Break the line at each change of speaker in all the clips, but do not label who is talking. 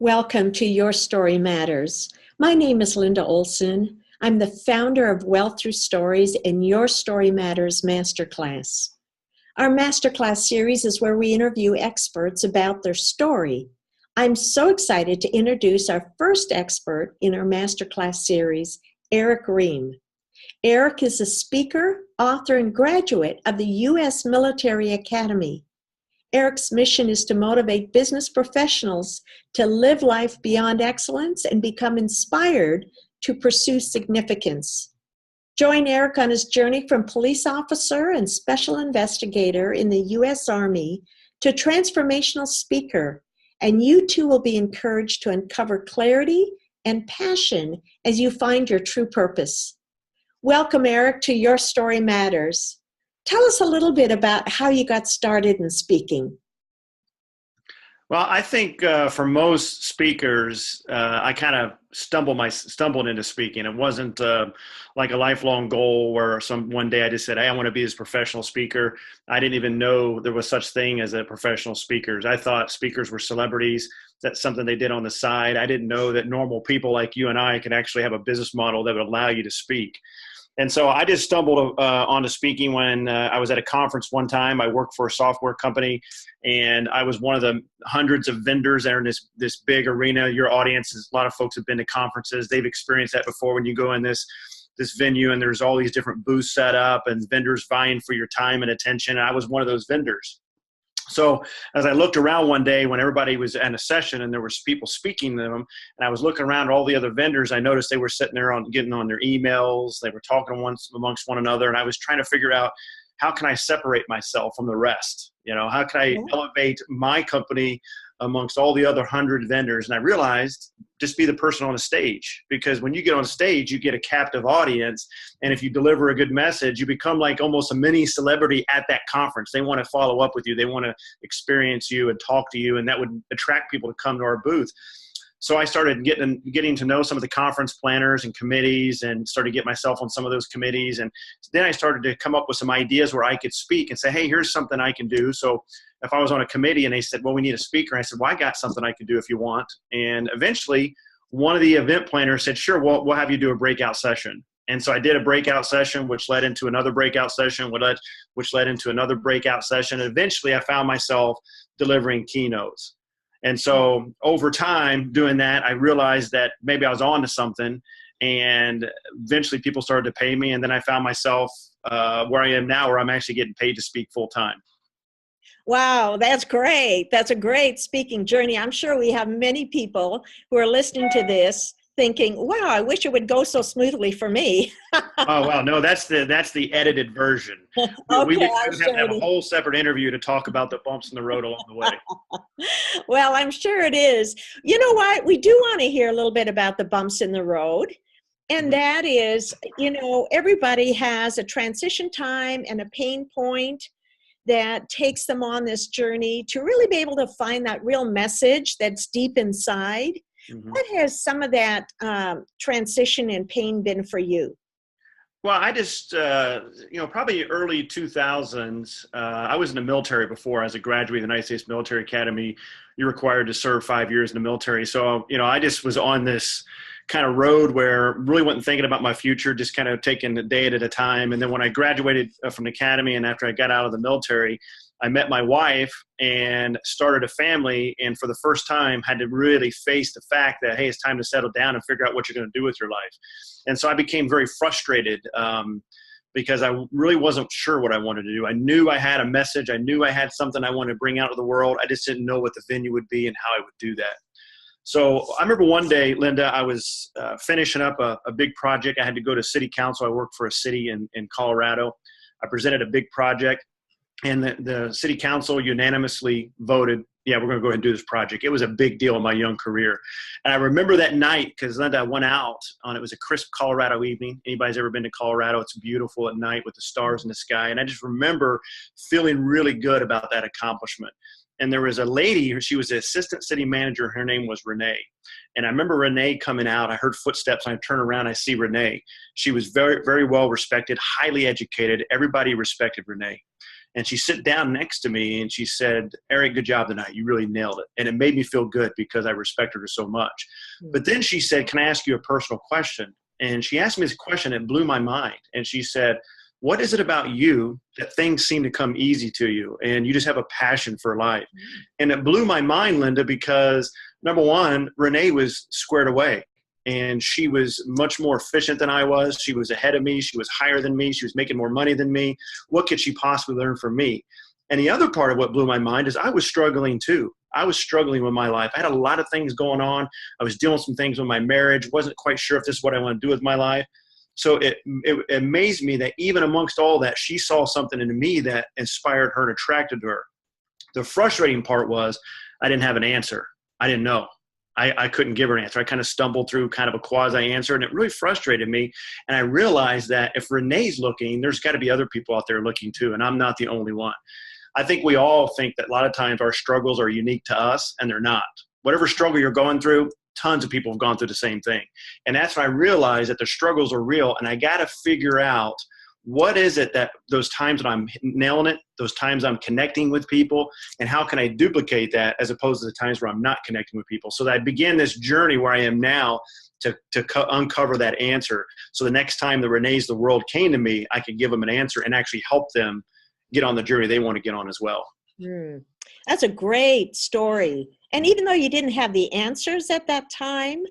Welcome to Your Story Matters. My name is Linda Olson. I'm the founder of Wealth Through Stories and Your Story Matters Masterclass. Our Masterclass series is where we interview experts about their story. I'm so excited to introduce our first expert in our Masterclass series, Erick Rheam. Erick is a speaker, author, and graduate of the U.S. Military Academy. Erick's mission is to motivate business professionals to live life beyond excellence and become inspired to pursue significance. Join Erick on his journey from police officer and special investigator in the U.S. Army to transformational speaker, and you too will be encouraged to uncover clarity and passion as you find your true purpose. Welcome, Erick, to Your Story Matters. Tell us a little bit about how you got started in speaking.
Well, I think for most speakers, I kind of stumbled into speaking. It wasn't like a lifelong goal where one day I just said, hey, I want to be this professional speaker. I didn't even know there was such thing as a professional speakers. I thought speakers were celebrities. That's something they did on the side. I didn't know that normal people like you and I could actually have a business model that would allow you to speak. And so I just stumbled onto speaking when I was at a conference one time. I worked for a software company, and I was one of the hundreds of vendors that are in this big arena. Your audience, a lot of folks have been to conferences. They've experienced that before when you go in this venue and there's all these different booths set up and vendors vying for your time and attention. And I was one of those vendors. So as I looked around one day when everybody was at a session and there was people speaking to them, and I was looking around at all the other vendors, I noticed they were sitting there getting on their emails. They were talking amongst one another. And I was trying to figure out, how can I separate myself from the rest? How can I elevate my company amongst all the other 100 vendors? And I realized, just be the person on the stage, because when you get on stage, you get a captive audience. And if you deliver a good message, you become like almost a mini celebrity at that conference. They want to follow up with you. They want to experience you and talk to you. And that would attract people to come to our booth. So I started getting to know some of the conference planners and committees, and started to get myself on some of those committees. And then I started to come up with some ideas where I could speak and say, hey, here's something I can do. So if I was on a committee and they said, well, we need a speaker, I said, well, I got something I can do if you want. And eventually one of the event planners said, sure, we'll have you do a breakout session. And so I did a breakout session, which led into another breakout session, which led into another breakout session. And eventually I found myself delivering keynotes. And so over time doing that, I realized that maybe I was on to something, and eventually people started to pay me. And then I found myself where I am now, where I'm actually getting paid to speak full time.
Wow, that's great. That's a great speaking journey. I'm sure we have many people who are listening to this thinking, wow, I wish it would go so smoothly for me.
Oh, wow. No, that's the edited version. We would have to have a whole separate interview to talk about the bumps in the road along the way.
Well, I'm sure it is. You know what? We do want to hear a little bit about the bumps in the road. And that is, everybody has a transition time and a pain point that takes them on this journey to really be able to find that real message that's deep inside. What has some of that transition and pain been for you?
Well, I just, probably early 2000s, I was in the military before. As a graduate of the United States Military Academy, you're required to serve 5 years in the military. So, I just was on this kind of road where really wasn't thinking about my future, just kind of taking a day at a time. And then when I graduated from the academy and after I got out of the military, I met my wife and started a family, and for the first time had to really face the fact that, hey, it's time to settle down and figure out what you're going to do with your life. And so I became very frustrated because I really wasn't sure what I wanted to do. I knew I had a message. I knew I had something I wanted to bring out to the world. I just didn't know what the venue would be and how I would do that. So I remember one day, Linda, I was finishing up a big project. I had to go to city council. I worked for a city in Colorado. I presented a big project. And the city council unanimously voted, yeah, we're going to go ahead and do this project. It was a big deal in my young career. And I remember that night because Linda, I went out on, it was a crisp Colorado evening. Anybody's ever been to Colorado? It's beautiful at night with the stars in the sky. And I just remember feeling really good about that accomplishment. And there was a lady, she was the assistant city manager. Her name was Renee. And I remember Renee coming out. I heard footsteps. I turn around. I see Renee. She was very, very well respected, highly educated. Everybody respected Renee. And she sat down next to me and she said, Eric, good job tonight. You really nailed it. And it made me feel good because I respected her so much. But then she said, can I ask you a personal question? And she asked me this question that blew my mind. And she said, what is it about you that things seem to come easy to you and you just have a passion for life? And it blew my mind, Linda, because number one, Renee was squared away. And she was much more efficient than I was. She was ahead of me. She was higher than me. She was making more money than me. What could she possibly learn from me? And the other part of what blew my mind is I was struggling too. I was struggling with my life. I had a lot of things going on. I was dealing with some things with my marriage. Wasn't quite sure if this is what I want to do with my life. So it amazed me that even amongst all that, she saw something in me that inspired her and attracted to her. The frustrating part was I didn't have an answer. I didn't know. I couldn't give her an answer. I kind of stumbled through kind of a quasi answer, and it really frustrated me. And I realized that if Renee's looking, there's got to be other people out there looking too, and I'm not the only one. I think we all think that a lot of times our struggles are unique to us, and they're not. Whatever struggle you're going through, tons of people have gone through the same thing. And that's when I realized that the struggles are real, and I got to figure out what is it that those times that I'm nailing it, those times I'm connecting with people, and how can I duplicate that as opposed to the times where I'm not connecting with people? So that I began this journey where I am now to uncover that answer. So the next time the Renee's the world came to me, I could give them an answer and actually help them get on the journey they want to get on as well.
That's a great story. And even though you didn't have the answers at that time,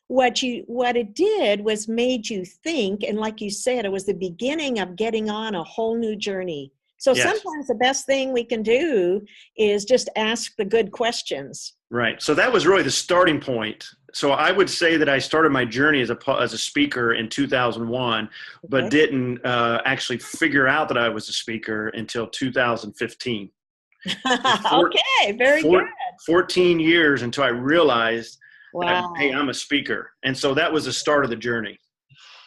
what it did was made you think, and like you said, it was the beginning of getting on a whole new journey. So
Yes.
Sometimes the best thing we can do is just ask the good questions.
Right. So that was really the starting point. So I would say that I started my journey as a speaker in 2001, but didn't actually figure out that I was a speaker until 2015.
Okay, very good.
14 years until I realized
Wow.
hey, I'm a speaker. And so that was the start of the journey.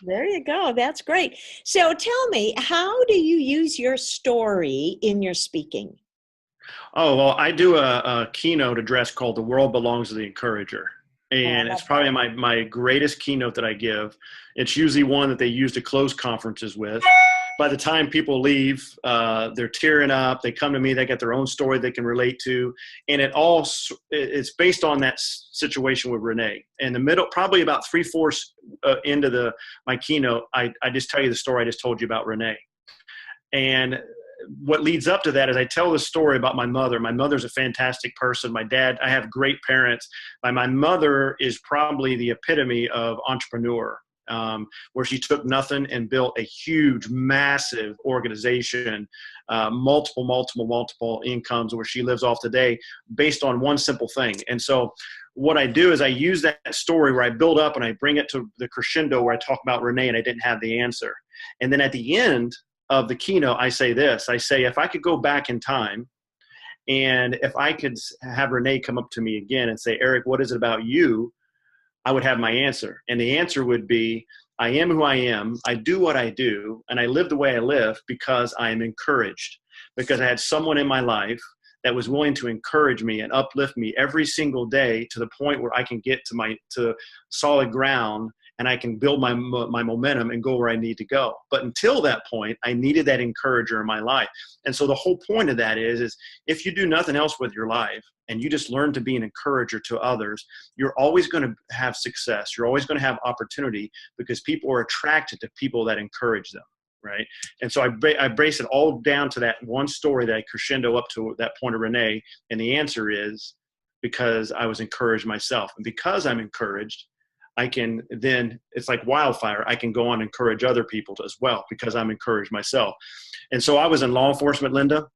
There you go. That's great. So tell me, how do you use your story in your speaking?
Oh, well, I do a keynote address called The World Belongs to the Encourager. And it's probably my greatest keynote that I give. It's usually one that they use to close conferences with. By the time people leave, they're tearing up. They come to me. They got their own story they can relate to. And it's based on that situation with Renee. In the middle, probably about 3/4 into my keynote, I just tell you the story I just told you about Renee. And what leads up to that is I tell the story about my mother. My mother's a fantastic person. My dad, I have great parents. My mother is probably the epitome of entrepreneur. Where she took nothing and built a huge, massive organization, multiple incomes where she lives off today based on one simple thing. And so what I do is I use that story where I build up and I bring it to the crescendo where I talk about Renee and I didn't have the answer. And then at the end of the keynote, I say this. I say, if I could go back in time and if I could have Renee come up to me again and say, Eric, what is it about you? I would have my answer. And the answer would be, I am who I am, I do what I do, and I live the way I live because I am encouraged. Because I had someone in my life that was willing to encourage me and uplift me every single day to the point where I can get to solid ground and I can build my momentum and go where I need to go. But until that point, I needed that encourager in my life. And so the whole point of that is if you do nothing else with your life and you just learn to be an encourager to others, you're always going to have success. You're always going to have opportunity because people are attracted to people that encourage them. Right. And so I base it all down to that one story that I crescendo up to that point of Renee. And the answer is because I was encouraged myself. And because I'm encouraged, I can then, it's like wildfire. I can go on and encourage other people as well because I'm encouraged myself. And so I was in law enforcement, Linda.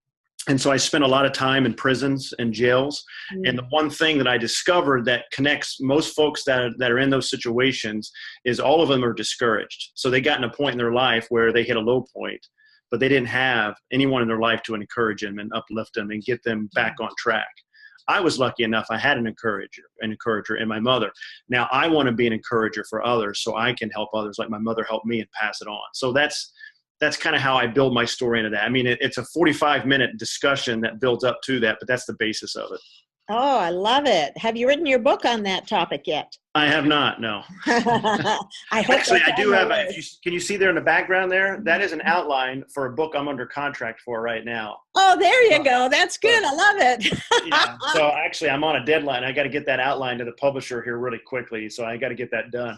And so I spent a lot of time in prisons and jails. And the one thing that I discovered that connects most folks that are in those situations is all of them are discouraged. So they got in a point in their life where they hit a low point, but they didn't have anyone in their life to encourage them and uplift them and get them back on track. I was lucky enough. I had an encourager in my mother. Now I want to be an encourager for others so I can help others like my mother helped me and pass it on. So that's kind of how I build my story into that. I mean, it's a 45-minute discussion that builds up to that, but that's the basis of it.
Oh, I love it. Have you written your book on that topic yet?
I have not, no.
I hope
Actually,
that's
I
on
do
the
have,
list.
can you see there in the background there? That is an outline for a book I'm under contract for right now.
Oh, there you
So,
go. That's
so
good. I love it.
yeah. So actually I'm on a deadline. I got to get that outline to the publisher here really quickly. So I got to get that done.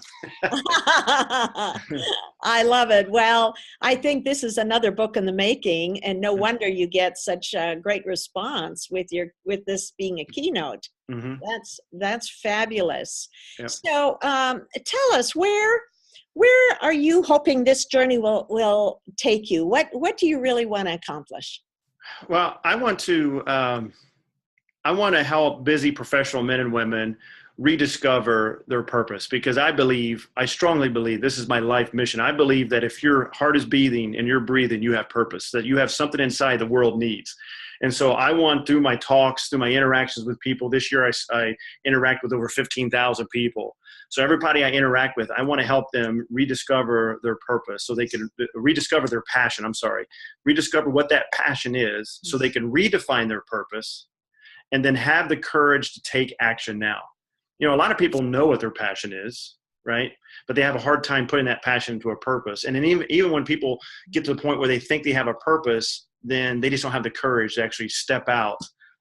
I love it. Well, I think this is another book in the making, and no wonder you get such a great response with this being a keynote.
Mm-hmm.
That's fabulous.
Yep.
So, tell us where are you hoping this journey will take you? What do you really want to accomplish?
Well, I want to help busy professional men and women rediscover their purpose, because I strongly believe, this is my life mission. I believe that if your heart is beating and you're breathing, you have purpose, that you have something inside the world needs. And so I want, through my talks, through my interactions with people, this year I interact with over 15,000 people. So everybody I interact with, I want to help them rediscover their purpose, so they can rediscover their passion. Rediscover what that passion is, so they can redefine their purpose and then have the courage to take action now. You know, a lot of people know what their passion is, right? But they have a hard time putting that passion into a purpose. And then even when people get to the point where they think they have a purpose, then they just don't have the courage to actually step out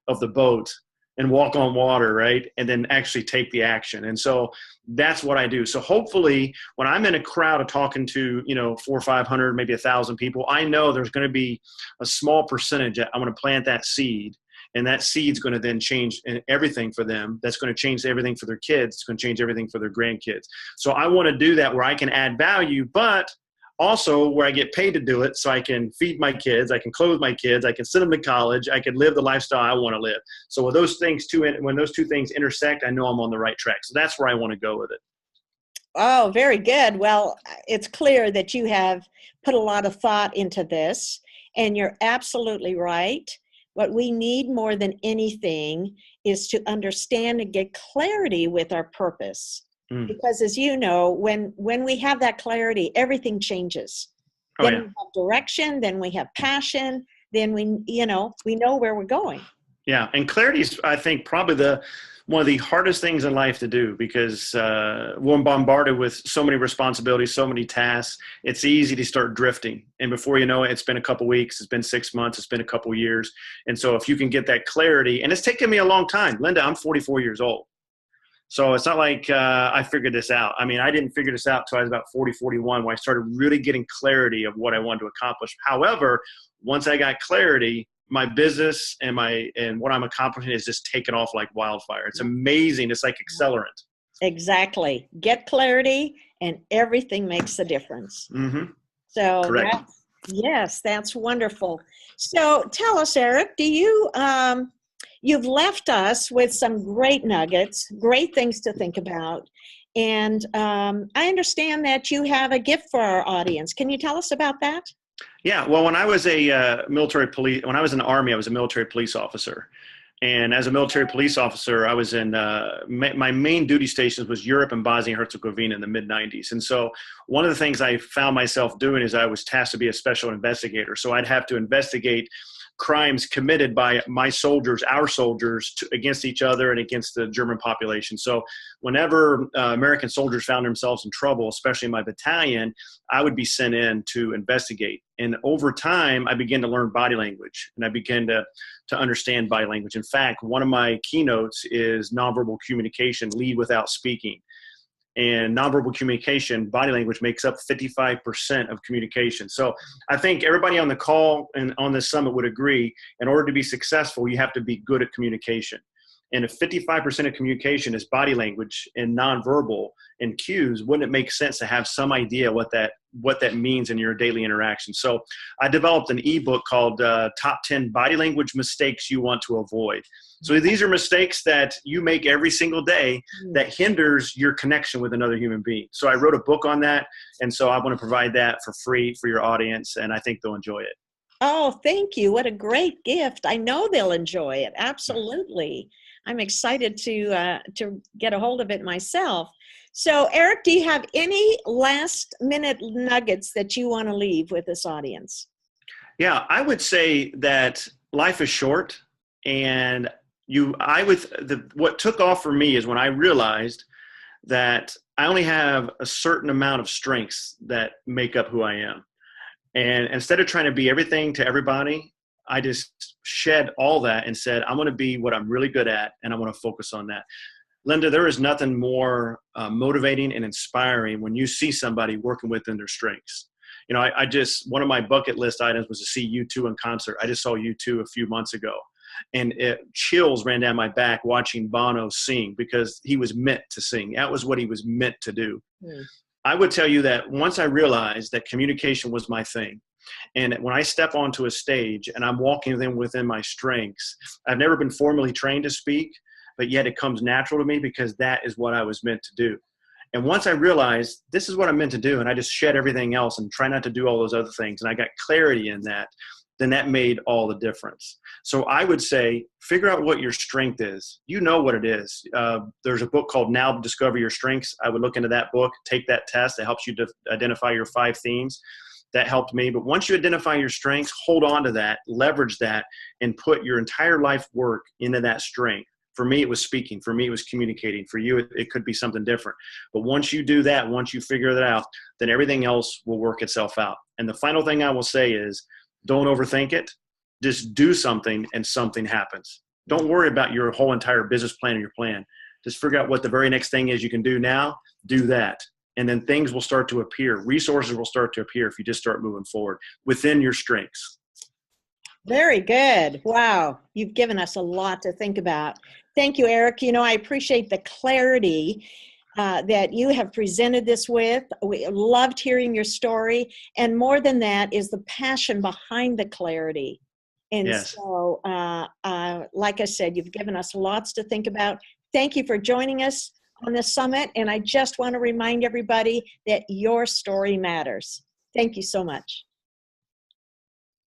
of the boat and walk on water, right? And then actually take the action. And so that's what I do. So hopefully when I'm in a crowd of talking to, 400 or 500, maybe 1,000 people, I know there's going to be a small percentage that I'm going to plant that seed. And that seed's going to then change everything for them. That's going to change everything for their kids. It's going to change everything for their grandkids. So I want to do that where I can add value, but also where I get paid to do it, so I can feed my kids, I can clothe my kids, I can send them to college, I can live the lifestyle I want to live. So when those two things intersect, I know I'm on the right track. So that's where I want to go with it.
Oh, very good. Well, it's clear that you have put a lot of thought into this, and you're absolutely right. What we need more than anything is to understand and get clarity with our purpose. Because as you know, when we have that clarity, everything changes.
Oh,
Then
yeah.
we have direction, then we have passion, then we know where we're going.
Yeah. And clarity is, I think, probably one of the hardest things in life to do, because we're bombarded with so many responsibilities, so many tasks. It's easy to start drifting. And before you know it, it's been a couple weeks, it's been 6 months, it's been a couple years. And so if you can get that clarity, and it's taken me a long time. Linda, I'm 44 years old. So it's not like I figured this out. I mean, I didn't figure this out until I was about 40, 41, when I started really getting clarity of what I wanted to accomplish. However, once I got clarity, my business and what I'm accomplishing is just taken off like wildfire. It's amazing. It's like accelerant.
Exactly. Get clarity and everything makes a difference.
Mm-hmm.
So
correct.
That's wonderful. So tell us, Eric, you've left us with some great nuggets, great things to think about. And I understand that you have a gift for our audience. Can you tell us about that?
Yeah. Well, when I was when I was in the Army, I was a military police officer. And as a military police officer, I was in, my main duty stations was Europe and Bosnia and Herzegovina in the mid-90s. And so one of the things I found myself doing is I was tasked to be a special investigator. So I'd have to investigate crimes committed by my soldiers, our soldiers, against each other and against the German population. So whenever American soldiers found themselves in trouble, especially in my battalion, I would be sent in to investigate. And over time, I began to learn body language, and I began to understand body language. In fact, one of my keynotes is nonverbal communication, lead without speaking. And nonverbal communication, body language, makes up 55% of communication. So I think everybody on the call and on this summit would agree, in order to be successful, you have to be good at communication. And if 55% of communication is body language and nonverbal and cues, wouldn't it make sense to have some idea what that means in your daily interaction? So I developed an ebook called Top 10 Body Language Mistakes You Want to Avoid. So these are mistakes that you make every single day that hinders your connection with another human being. So I wrote a book on that. And so I want to provide that for free for your audience. And I think they'll enjoy it.
Oh, thank you. What a great gift. I know they'll enjoy it. Absolutely. I'm excited to get a hold of it myself. So, Eric, do you have any last minute nuggets that you want to leave with this audience?
Yeah, I would say that life is short, and what took off for me is when I realized that I only have a certain amount of strengths that make up who I am. And instead of trying to be everything to everybody, I just shed all that and said, I'm going to be what I'm really good at, and I want to focus on that. Linda, there is nothing more motivating and inspiring when you see somebody working within their strengths. You know, I just, one of my bucket list items was to see U2 in concert. I just saw U2 a few months ago, and chills ran down my back watching Bono sing, because he was meant to sing. That was what he was meant to do. Mm. I would tell you that once I realized that communication was my thing, and when I step onto a stage and I'm walking within my strengths, I've never been formally trained to speak, but yet it comes natural to me because that is what I was meant to do. And once I realized this is what I'm meant to do, and I just shed everything else and try not to do all those other things, and I got clarity in that, then that made all the difference. So I would say, figure out what your strength is. You know what it is. There's a book called Now Discover Your Strengths. I would look into that book, take that test. It helps you to identify your 5 themes. That helped me. But once you identify your strengths, hold on to that, leverage that, and put your entire life work into that strength. For me, it was speaking. For me, it was communicating. For you, it could be something different. But once you do that, once you figure that out, then everything else will work itself out. And the final thing I will say is, don't overthink it. Just do something and something happens. Don't worry about your whole entire business plan or your plan. Just figure out what the very next thing is you can do now. Do that. And then things will start to appear. Resources will start to appear if you just start moving forward within your strengths.
Very good. Wow. You've given us a lot to think about. Thank you, Eric. You know, I appreciate the clarity that you have presented this with. We loved hearing your story. And more than that is the passion behind the clarity. And yes. So, like I said, you've given us lots to think about. Thank you for joining us on this summit. And I just want to remind everybody that your story matters. Thank you so much.